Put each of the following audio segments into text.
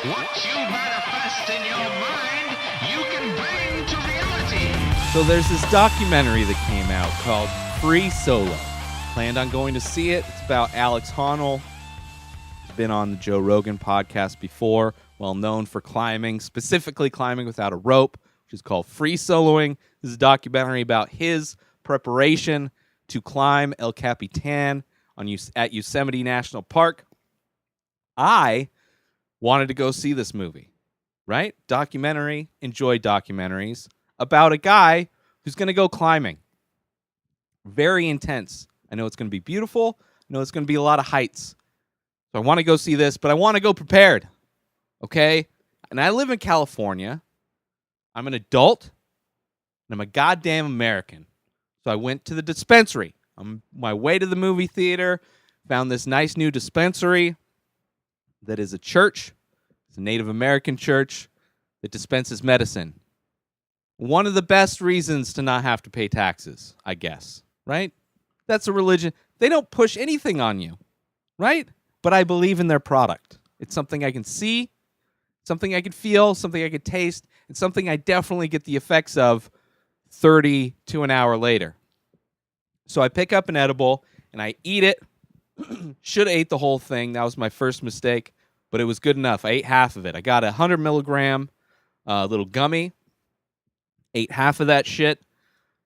What you manifest in your mind, you can bring to reality. So there's this documentary that came out called Free Solo. Planned on going to see it. It's about Alex Honnold. He's been on the Joe Rogan podcast before, well known for climbing, specifically climbing without a rope, which is called Free Soloing. This is a documentary about his preparation to climb El Capitan at Yosemite National Park. I wanted to go see this movie, right? Documentary, enjoy documentaries about a guy who's going to go climbing. Very intense. I know it's going to be beautiful. I know it's going to be a lot of heights. So I want to go see this, but I want to go prepared, okay? And I live in California. I'm an adult, and I'm a goddamn American. So I went to the dispensary. On my way to the movie theater, found this nice new dispensary that is a church. It's a Native American church that dispenses medicine. One of the best reasons to not have to pay taxes, I guess, right? That's a religion. They don't push anything on you, right? But I believe in their product. It's something I can see, something I can feel, something I can taste, and something I definitely get the effects of 30 to an hour later. So I pick up an edible, and I eat it. Should have ate the whole thing. That was my first mistake, but it was good enough. I ate half of it. I got a 100 milligram little gummy. Ate half of that shit.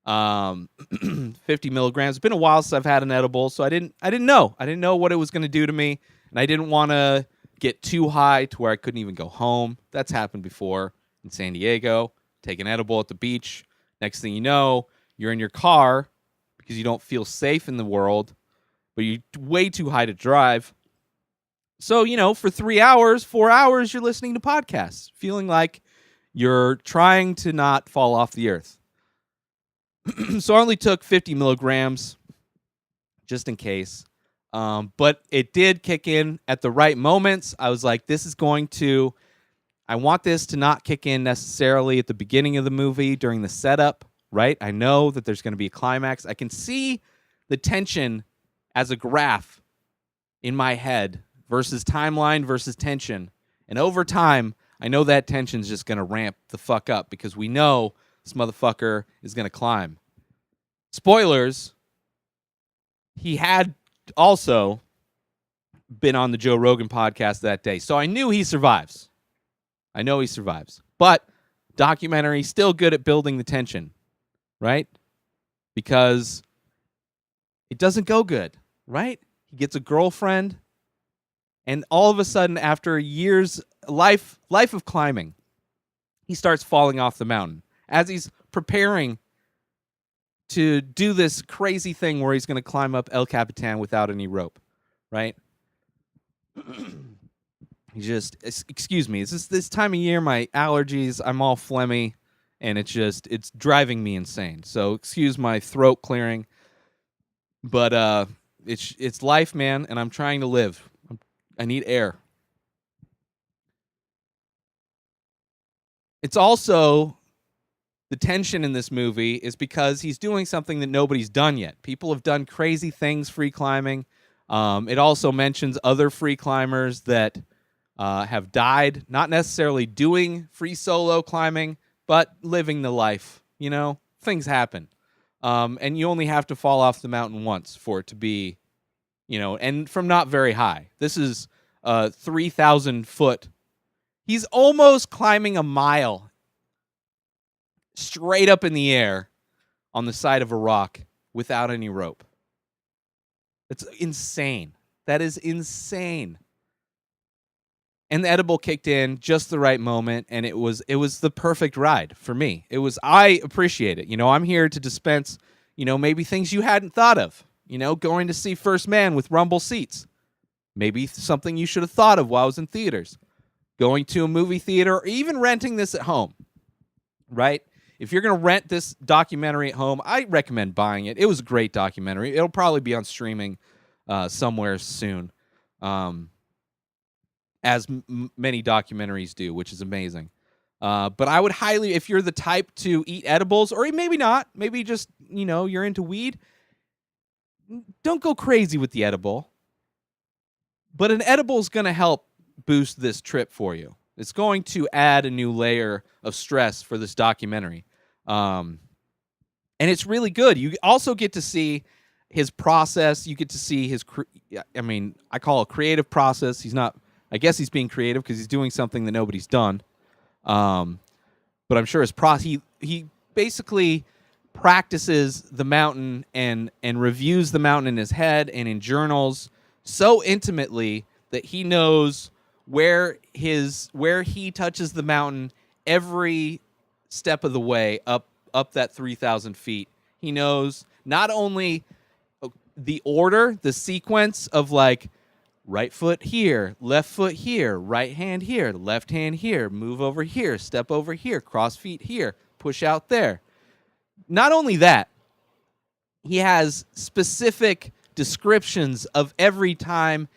50 milligrams. It's been a while since I've had an edible, so I didn't know. I didn't know what it was going to do to me, and I didn't want to get too high to where I couldn't even go home. That's happened before in San Diego. Take an edible at the beach. Next thing you know, you're in your car because you don't feel safe in the world, but you're way too high to drive. So, for 3 hours, 4 hours, you're listening to podcasts, feeling like you're trying to not fall off the earth. So I only took 50 milligrams just in case. But it did kick in at the right moments. I was like, I want this to not kick in necessarily at the beginning of the movie during the setup, right? I know that there's going to be a climax. I can see the tension as a graph in my head versus timeline versus tension. And over time, I know that tension's just going to ramp the fuck up because we know this motherfucker is going to climb. Spoilers, he had also been on the Joe Rogan podcast that day. So I knew he survives. I know he survives. But documentary, still good at building the tension, right? Because it doesn't go good, right? He gets a girlfriend, and all of a sudden, after years life of climbing, he starts falling off the mountain as he's preparing to do this crazy thing where he's going to climb up El Capitan without any rope, right? Excuse me, it's this time of year, my allergies, I'm all phlegmy, and it's driving me insane. So excuse my throat clearing, but it's life, man, and I'm trying to live. I need air. It's also, the tension in this movie is because he's doing something that nobody's done yet. People have done crazy things free climbing. It also mentions other free climbers that have died, not necessarily doing free solo climbing, but living the life. Things happen. And you only have to fall off the mountain once for it to be, and from not very high. This is 3,000 foot. He's almost climbing a mile straight up in the air on the side of a rock without any rope. It's insane. That is insane. And the edible kicked in just the right moment, and it was the perfect ride for me. I appreciate it. I'm here to dispense, maybe things you hadn't thought of. Going to see First Man with rumble seats. Maybe something you should have thought of while I was in theaters. Going to a movie theater, or even renting this at home, right? If you're going to rent this documentary at home, I recommend buying it. It was a great documentary. It'll probably be on streaming somewhere soon, as many documentaries do, which is amazing. But I would highly, if you're the type to eat edibles, or maybe not, maybe just, you're into weed, don't go crazy with the edible. But an edible is going to help boost this trip for you. It's going to add a new layer of stress for this documentary. And it's really good. You also get to see his process. You get to see his, I call it creative process. I guess he's being creative because he's doing something that nobody's done. But I'm sure he basically practices the mountain and reviews the mountain in his head and in journals so intimately that he knows where he touches the mountain every step of the way up that 3,000 feet. He knows not only the order, the sequence of like right foot here, left foot here, right hand here, left hand here, move over here, step over here, cross feet here, push out there. Not only that, he has specific descriptions of every time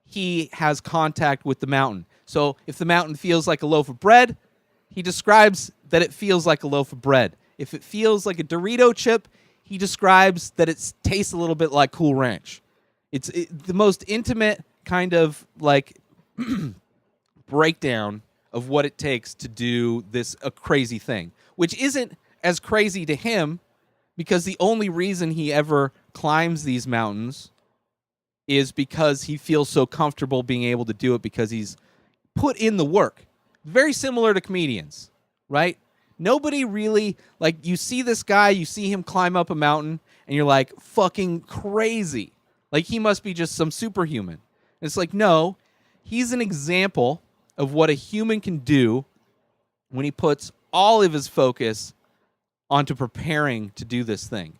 he has contact with the mountain. So if the mountain feels like a loaf of bread, he describes that it feels like a loaf of bread. If it feels like a Dorito chip, he describes that it tastes a little bit like Cool Ranch. It's the most intimate kind of like breakdown of what it takes to do a crazy thing, which isn't as crazy to him because the only reason he ever climbs these mountains is because he feels so comfortable being able to do it because he's put in the work. Very similar to comedians, right? Nobody really, like, you see this guy, you see him climb up a mountain, and you're like, fucking crazy. Like, he must be just some superhuman. And it's like, no, he's an example of what a human can do when he puts all of his focus onto preparing to do this thing.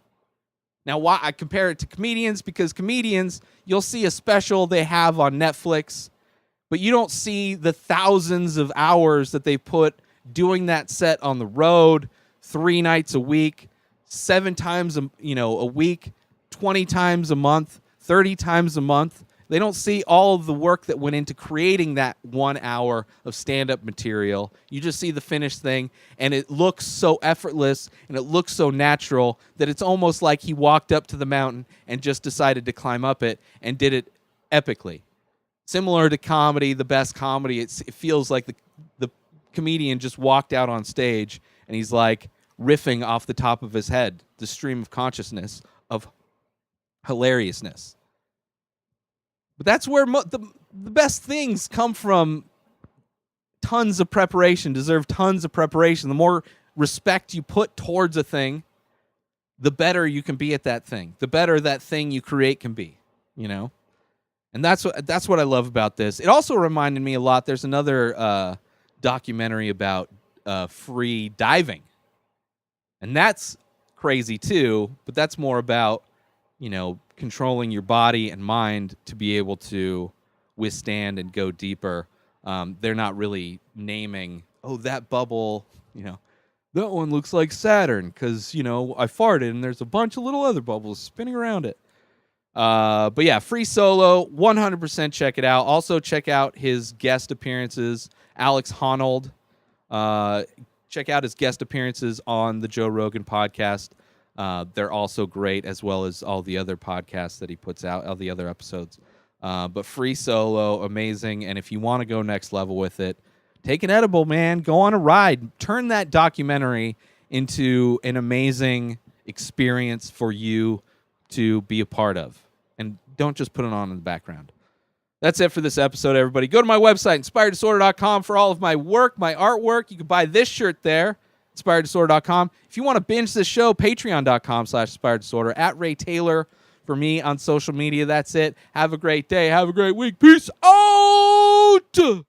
Now, why I compare it to comedians, because comedians, you'll see a special they have on Netflix, but you don't see the thousands of hours that they put doing that set on the road 3 nights a week, 7 times a week, 20 times a month, 30 times a month. They don't see all of the work that went into creating that 1 hour of stand-up material. You just see the finished thing, and it looks so effortless, and it looks so natural that it's almost like he walked up to the mountain and just decided to climb up it and did it epically. Similar to comedy, the best comedy, it feels like the comedian just walked out on stage, and he's like riffing off the top of his head, the stream of consciousness of hilariousness. But that's where the best things come from. Tons of preparation, deserve tons of preparation. The more respect you put towards a thing, the better you can be at that thing. The better that thing you create can be, And that's what I love about this. It also reminded me a lot. There's another documentary about free diving. And that's crazy too, but that's more about, controlling your body and mind to be able to withstand and go deeper. They're not really naming, that bubble, that one looks like Saturn because, I farted and there's a bunch of little other bubbles spinning around it. But yeah, Free Solo, 100% check it out. Also check out his guest appearances, Alex Honnold. Check out his guest appearances on the Joe Rogan podcast. They're also great, as well as all the other podcasts that he puts out, all the other episodes. But Free Solo, amazing. And if you want to go next level with it, take an edible, man. Go on a ride. Turn that documentary into an amazing experience for you to be a part of. And don't just put it on in the background. That's it for this episode, everybody. Go to my website, inspireddisorder.com, for all of my work, my artwork. You can buy this shirt there, inspireddisorder.com. If you want to binge this show, patreon.com/inspireddisorder, at Ray Taylor for me on social media. That's it. Have a great day. Have a great week. Peace out.